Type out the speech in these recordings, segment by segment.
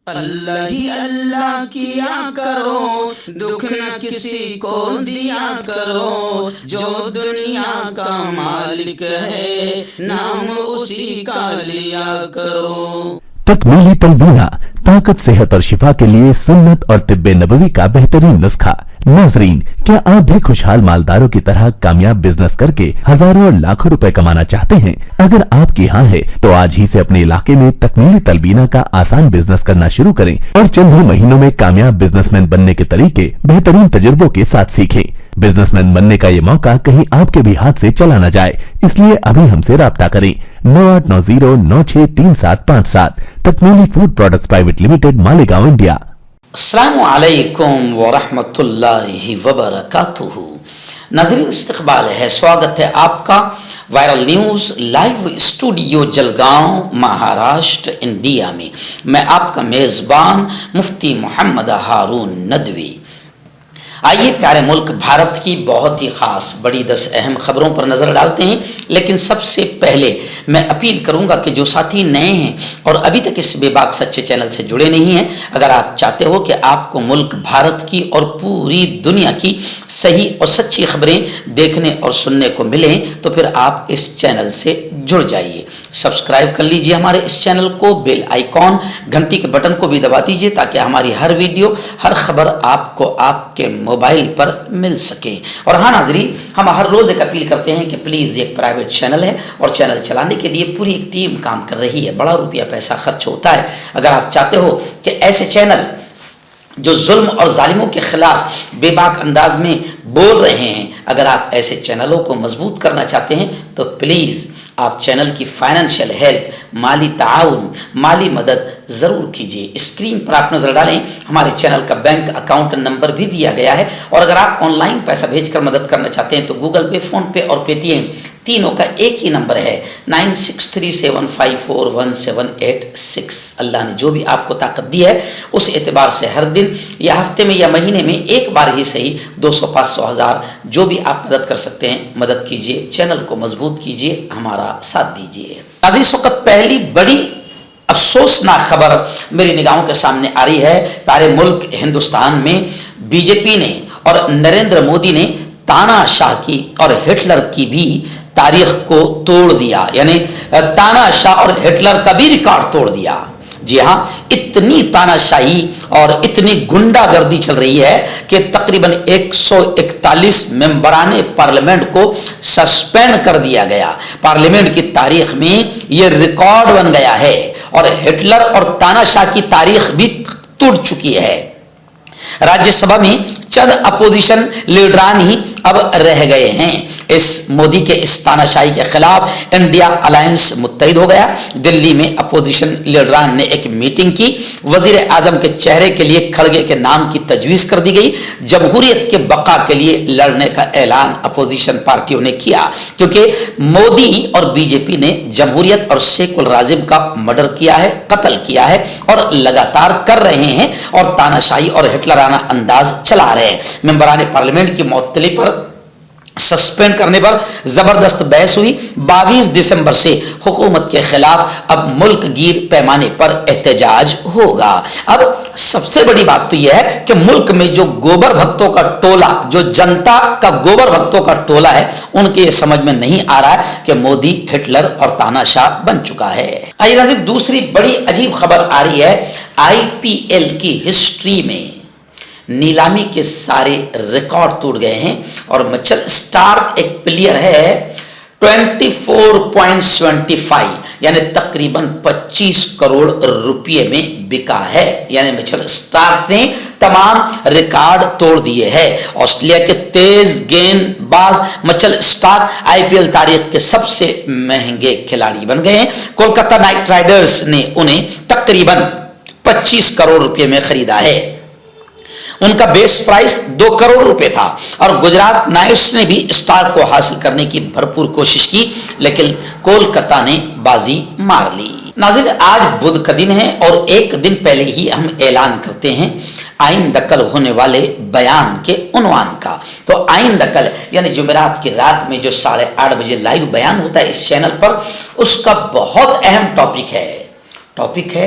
اللہ ہی اللہ کیا کرو، دکھ نہ کسی کو دیا کرو، جو دنیا کا مالک ہے نام اسی کا لیا کرو۔ تکمیلی تلبینہ طاقت، صحت اور شفا کے لیے سنت اور طب نبوی کا بہترین نسخہ۔ ناظرین، کیا آپ بھی خوشحال مالداروں کی طرح کامیاب بزنس کر کے ہزاروں اور لاکھوں روپے کمانا چاہتے ہیں؟ اگر آپ کی ہاں ہے تو آج ہی سے اپنے علاقے میں تکمیلی تلبینہ کا آسان بزنس کرنا شروع کریں اور چند ہی مہینوں میں کامیاب بزنس مین بننے کے طریقے بہترین تجربوں کے ساتھ سیکھیں۔ بزنس مین بننے کا یہ موقع کہیں آپ کے بھی ہاتھ سے چلا نہ جائے، اس لیے ابھی ہم سے رابطہ کریں۔ 9890963757 تکمیلی food products private limited, Malegaon, India. السلام علیکم ورحمۃ اللہ وبرکاتہ۔ ناظرین، استقبال ہے، سواگت ہے آپ کا viral news live studio Jalgaon, Maharashtra, India میں۔ میں آپ کا میزبان مفتی محمد ہارون ندوی۔ آئیے پیارے ملک بھارت کی بہت ہی خاص بڑی 10 اہم خبروں پر نظر ڈالتے ہیں، لیکن سب سے پہلے میں اپیل کروں گا کہ جو ساتھی نئے ہیں اور ابھی تک اس بے باک سچے چینل سے جڑے نہیں ہیں، اگر آپ چاہتے ہو کہ آپ کو ملک بھارت کی اور پوری دنیا کی صحیح اور سچی خبریں دیکھنے اور سننے کو ملیں تو پھر آپ اس چینل سے جڑ جائیے۔ سبسکرائب کر لیجئے ہمارے اس چینل کو، بیل آئیکن گھنٹی کے بٹن کو بھی دبا دیجئے تاکہ ہماری ہر ویڈیو، ہر خبر آپ کو آپ کے موبائل پر مل سکے۔ اور ہاں ناظرین، ہم ہر روز ایک اپیل کرتے ہیں کہ پلیز، ایک پرائیویٹ چینل ہے اور چینل چلانے کے لیے پوری ایک ٹیم کام کر رہی ہے، بڑا روپیہ پیسہ خرچ ہوتا ہے۔ اگر آپ چاہتے ہو کہ ایسے چینل جو ظلم اور ظالموں کے خلاف بے باک انداز میں بول رہے ہیں، اگر آپ ایسے چینلوں کو مضبوط کرنا چاہتے ہیں تو پلیز آپ چینل کی فائنینشیل ہیلپ، مالی تعاون، مالی مدد ضرور کیجیے۔ اسکرین پر آپ نظر ڈالیں، ہمارے چینل کا بینک اکاؤنٹ نمبر بھی دیا گیا ہے، اور اگر آپ آن لائن پیسہ بھیج کر مدد کرنا چاہتے ہیں تو گوگل پے، فون پے اور پے ٹی ایم تینوں کا ایک ہی نمبر ہے، 9637541786۔ اللہ نے جو بھی آپ کو طاقت دی ہے اس اعتبار سے ہر دن یا ہفتے میں یا مہینے میں ایک بار ہی صحیح 200، 500، 1000 جو بھی آپ مدد کر سکتے ہیں مدد کیجیے، چینل کو مضبوط کیجیے، ہمارا ساتھ دیجیے۔ عزیز، اس وقت پہلی بڑی افسوسناک خبر میری نگاہوں کے سامنے آ رہی ہے۔ پیارے ملک ہندوستان میں بی جے پی نے اور نریندر مودی نے تانا شاہ کی اور ہٹلر کی بھی تاریخ کو توڑ دیا، یعنی تانا شاہ اور ہٹلر کا بھی ریکارڈ توڑ دیا۔ جی ہاں، اتنی تانا شاہی اور اتنی گنڈا گردی چل رہی ہے کہ تقریباً 141 ممبران پارلیمنٹ کو سسپینڈ کر دیا گیا۔ پارلیمنٹ کی تاریخ میں یہ ریکارڈ بن گیا ہے، اور ہٹلر اور تانا شاہ کی تاریخ بھی ٹوٹ چکی ہے۔ راجیہ سبھا میں چند اپوزیشن لیڈران ہی اب رہ گئے ہیں۔ اس مودی کے اس تانا شاہی کے خلاف انڈیا الائنس متحد ہو گیا۔ دلی میں اپوزیشن لیڈران نے ایک میٹنگ کی، وزیر اعظم کے چہرے کے لیے کھڑگے کے نام کی تجویز کر دی گئی۔ جمہوریت کے بقا کے لیے لڑنے کا اعلان اپوزیشن پارٹیوں نے کیا، کیونکہ مودی اور بی جے پی نے جمہوریت اور سیکولرازم کا مرڈر کیا ہے، قتل کیا ہے، اور لگاتار کر رہے ہیں، اور تانا شاہی اور ہٹلرانہ انداز چلا رہے ہیں۔ ممبران پارلیمنٹ کی معطلی پر، سسپینڈ کرنے پر زبردست بحث ہوئی۔ 22 دسمبر سے حکومت کے خلاف اب ملک گیر پیمانے پر احتجاج ہوگا۔ اب سب سے بڑی بات تو یہ ہے کہ ملک میں جو گوبر بھکتوں کا ٹولہ، جو جنتا کا گوبر بھکتوں کا ٹولہ ہے، ان کے یہ سمجھ میں نہیں آ رہا ہے کہ مودی ہٹلر اور تانا شاہ بن چکا ہے۔ آئیے ناظرین، دوسری بڑی عجیب خبر آ رہی ہے۔ آئی پی ایل کی ہسٹری میں نیلامی کے سارے ریکارڈ ٹوٹ گئے ہیں، اور مچل اسٹارک ایک پلیئر ہے 24.75 یعنی تقریباً 25 کروڑ روپے میں بکا ہے۔ یعنی مچل اسٹارک نے تمام ریکارڈ توڑ دیے ہیں۔ آسٹریلیا کے تیز گیند باز مچل اسٹارک آئی پی ایل تاریخ کے سب سے مہنگے کھلاڑی بن گئے ہیں۔ کولکتہ نائٹ رائڈرز نے انہیں تقریباً 25 کروڑ روپے میں خریدا ہے۔ ان کا بیس پرائس 2 کروڑ روپے تھا، اور گجرات نائٹس نے بھی اسٹار کو حاصل کرنے کی بھرپور کوشش کی، لیکن کولکتہ نے بازی مار لی۔ ناظرین، آج بدھ کا دن ہے، اور ایک دن پہلے ہی ہم اعلان کرتے ہیں آئندہ کل ہونے والے بیان کے عنوان کا۔ تو آئندہ کل یعنی جمعرات کی رات میں جو 8:30 بجے لائیو بیان ہوتا ہے اس چینل پر، اس کا بہت اہم ٹاپک ہے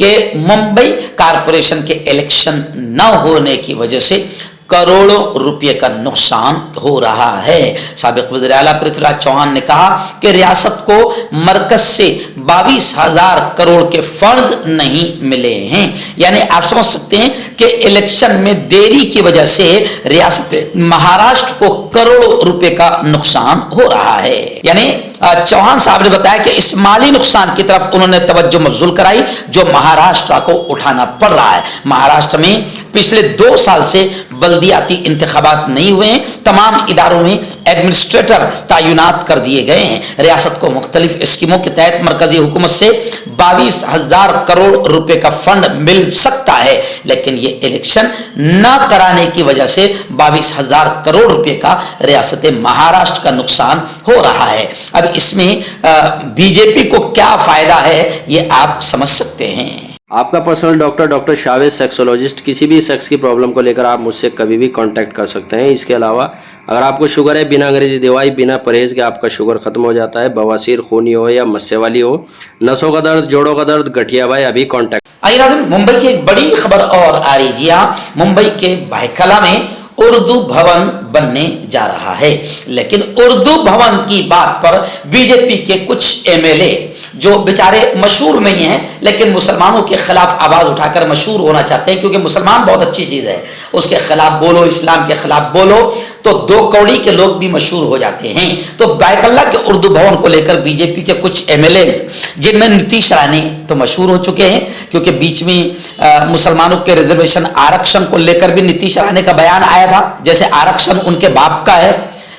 کہ ممبئی کارپوریشن کے الیکشن نہ ہونے کی وجہ سے کروڑوں روپے کا نقصان ہو رہا ہے۔ سابق وزیر اعلیٰ پرتھوی راج چوہان نے کہا کہ ریاست کو مرکز سے 22,000 کروڑ کے فنڈز نہیں ملے ہیں۔ یعنی آپ سمجھ سکتے ہیں کہ الیکشن میں دیری کی وجہ سے ریاست مہاراشٹر کو کروڑوں روپے کا نقصان ہو رہا ہے۔ یعنی چوہان صاحب نے بتایا کہ اس مالی نقصان کی طرف انہوں نے توجہ مبذول کرائی جو مہاراشٹر کو اٹھانا پڑ رہا ہے۔ مہاراشٹر میں پچھلے 2 سال سے بلدیاتی انتخابات نہیں ہوئے ہیں، تمام اداروں میں ایڈمنسٹریٹر تعینات کر دیے گئے ہیں۔ ریاست کو مختلف اسکیموں کے تحت مرکزی حکومت سے 22,000 کروڑ روپے کا فنڈ مل سکتا ہے، لیکن یہ الیکشن نہ کرانے کی وجہ سے 22,000 کروڑ روپے کا ریاست مہاراشٹر کا نقصان ہو رہا ہے۔ اب اس میں بی جے پی کو کیا فائدہ ہے یہ آپ سمجھ سکتے ہیں۔ آپ کا پرسنل ڈاکٹر شاویز سیکسولوجسٹ، کسی بھی سیکس کی پرابلم کو لے کر آپ مجھ سے کبھی بھی کانٹیکٹ کر سکتے ہیں۔ اس کے علاوہ اگر آپ کو شوگر ہے، بنا انگریزی دوائی، بنا پرہیز کے آپ کا شوگر ختم ہو جاتا ہے، بواسیر خونی ہو یا مسے والی ہو، نسوں کا درد، جوڑوں کا درد، گٹھیا بھائی، ابھی کانٹیکٹ۔ آئیے ناظرین، ممبئی کی ایک بڑی خبر اور آ رہی جی ہاں، ممبئی کے بھائیکلا میں اردو بھون بننے جا رہا ہے، لیکن اردو بھون کی بات پر بی جے پی کے کچھ ایم ایل اے جو بیچارے مشہور نہیں ہیں لیکن مسلمانوں کے خلاف آواز اٹھا کر مشہور ہونا چاہتے ہیں، کیونکہ مسلمان بہت اچھی چیز ہے، اس کے خلاف بولو، اسلام کے خلاف بولو تو 2 کوڑی کے لوگ بھی مشہور ہو جاتے ہیں۔ تو بائیکلا کے اردو بھون کو لے کر بی جے پی کے کچھ ایم ایل اے جن میں نتیش رانے تو مشہور ہو چکے ہیں، کیونکہ بیچ میں مسلمانوں کے ریزرویشن آرکشن کو لے کر بھی نتیش رانے کا بیان آیا تھا، جیسے آرکشن ان کے باپ کا ہے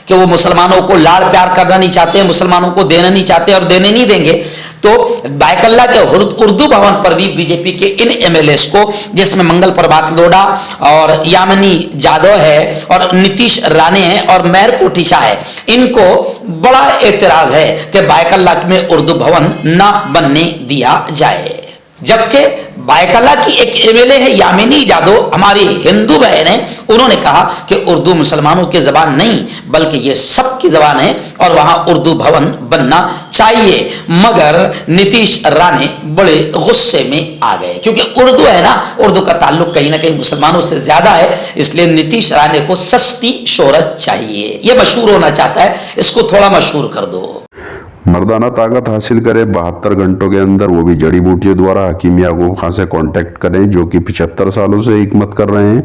کہ وہ مسلمانوں کو لاڑ پیار کرنا نہیں چاہتے، مسلمانوں کو دینا نہیں چاہتے اور دینے نہیں دیں گے۔ تو بائیکلا کے اردو بھون پر بھی بی جے پی کے ان ایم ایل ایس کو، جس میں منگل پربھات لوڈا اور یامنی جادو ہے اور نتیش رانے ہیں اور مہر کوٹیچا ہے، ان کو بڑا اعتراض ہے کہ بائیکلا میں اردو بھون نہ بننے دیا جائے۔ جبکہ بائیکلا کی ایک ایم ایل اے ہے یامنی جادو، ہماری ہندو بہن ہے، انہوں نے کہا کہ اردو مسلمانوں کی زبان نہیں بلکہ یہ سب کی زبان ہے اور وہاں اردو بھون بننا چاہیے، مگر نتیش رانے بڑے غصے میں آ گئے، کیونکہ اردو ہے نا، اردو کا تعلق کہیں نہ کہیں مسلمانوں سے زیادہ ہے، اس لیے نتیش رانے کو سستی شہرت چاہیے، یہ مشہور ہونا چاہتا ہے، اس کو تھوڑا مشہور کر دو۔ مردانہ طاقت حاصل کرے 72 گھنٹوں کے اندر، وہ بھی جڑی بوٹیوں دوارا حکیم یعقوب خان سے کانٹیکٹ کریں جو کہ 75 سالوں سے حکمت کر رہے ہیں۔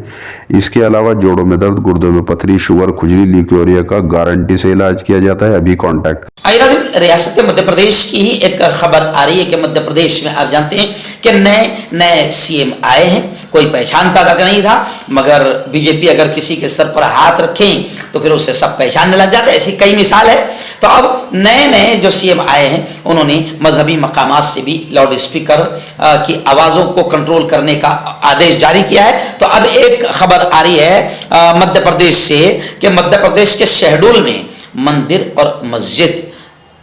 اس کے علاوہ جوڑوں میں درد، گردوں میں پتھری، شوگر، کھجلی، لیکوریا کا گارنٹی سے علاج کیا جاتا ہے، ابھی کانٹیکٹ۔ ریاست مدھیہ پردیش کی ہی ایک خبر آ رہی ہے کہ مدھیہ پردیش میں آپ جانتے ہیں کہ نئے سی ایم آئے ہیں، کوئی پہچانتا تک نہیں تھا، مگر بی جے پی اگر کسی کے سر پر ہاتھ رکھیں تو پھر اسے سب پہچاننے لگ جاتے ہیں، ایسی کئی مثال ہے۔ تو اب نئے جو سی ایم آئے ہیں انہوں نے مذہبی مقامات سے بھی لاؤڈ اسپیکر کی آوازوں کو کنٹرول کرنے کا آدیش جاری کیا ہے۔ تو اب ایک خبر آ رہی ہے مدھیہ پردیش سے کہ مدھیہ پردیش کے شہڈول میں مندر اور مسجد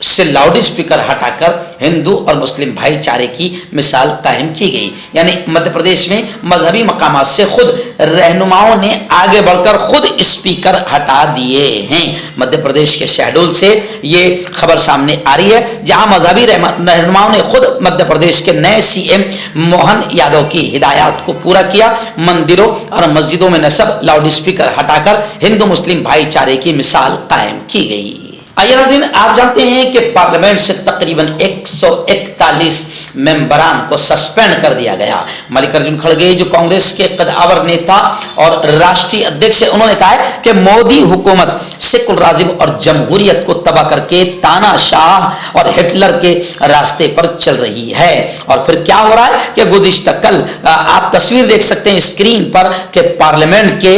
سے لاؤڈ اسپیکر ہٹا کر ہندو اور مسلم بھائی چارے کی مثال قائم کی گئی، یعنی مدھیہ پردیش میں مذہبی مقامات سے خود رہنماؤں نے آگے بڑھ کر خود اسپیکر ہٹا دیے ہیں۔ مدھیہ پردیش کے شہڈول سے یہ خبر سامنے آ رہی ہے، جہاں مذہبی رہنماؤں نے خود مدھیہ پردیش کے نئے سی ایم موہن یادو کی ہدایات کو پورا کیا، مندروں اور مسجدوں میں نصب لاؤڈ اسپیکر ہٹا کر ہندو مسلم بھائی چارے کی مثال قائم کی گئی۔ آئیے ناظرین، آپ جانتے ہیں کہ پارلیمنٹ سے تقریباً 141 ممبران کو سسپینڈ کر دیا گیا۔ ملکارجن کھڑگے جو کانگریس کے قدآور نیتا اور راشٹری ادھیکش ہیں، انہوں نے کہا ہے کہ مودی حکومت سیکولرازم اور جمہوریت کو تباہ کر کے تانا شاہ اور ہٹلر کے راستے پر چل رہی ہے۔ اور پھر کیا ہو رہا ہے کہ گزشتہ کل آپ تصویر دیکھ سکتے ہیں اسکرین پر کہ پارلیمنٹ کے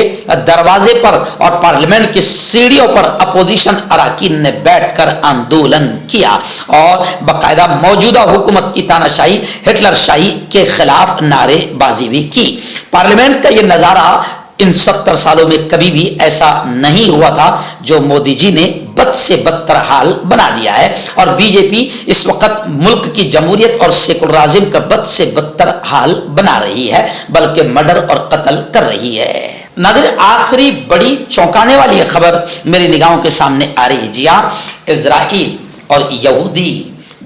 دروازے پر اور پارلیمنٹ کی سیڑھیوں پر اپوزیشن اراکین نے بیٹھ کر آندولن کیا اور باقاعدہ موجودہ حکومت کی تانا شاہی، ہٹلر شاہی کے خلاف نعرے بازی بھی کی۔ پارلیمنٹ کا یہ نظارہ ان 70 سالوں میں کبھی بھی ایسا نہیں ہوا تھا جو مودی جی نے بد سے بدتر حال بنا دیا ہے، اور بی جے پی اس وقت ملک کی جمہوریت اور سیکولرازم کا بد سے بدتر حال بنا رہی ہے، بلکہ مرڈر اور قتل کر رہی ہے۔ ناظرین، آخری بڑی چونکانے والی خبر میری نگاہوں کے سامنے آ رہی ہے۔ جی ہاں، اسرائیل اور یہودی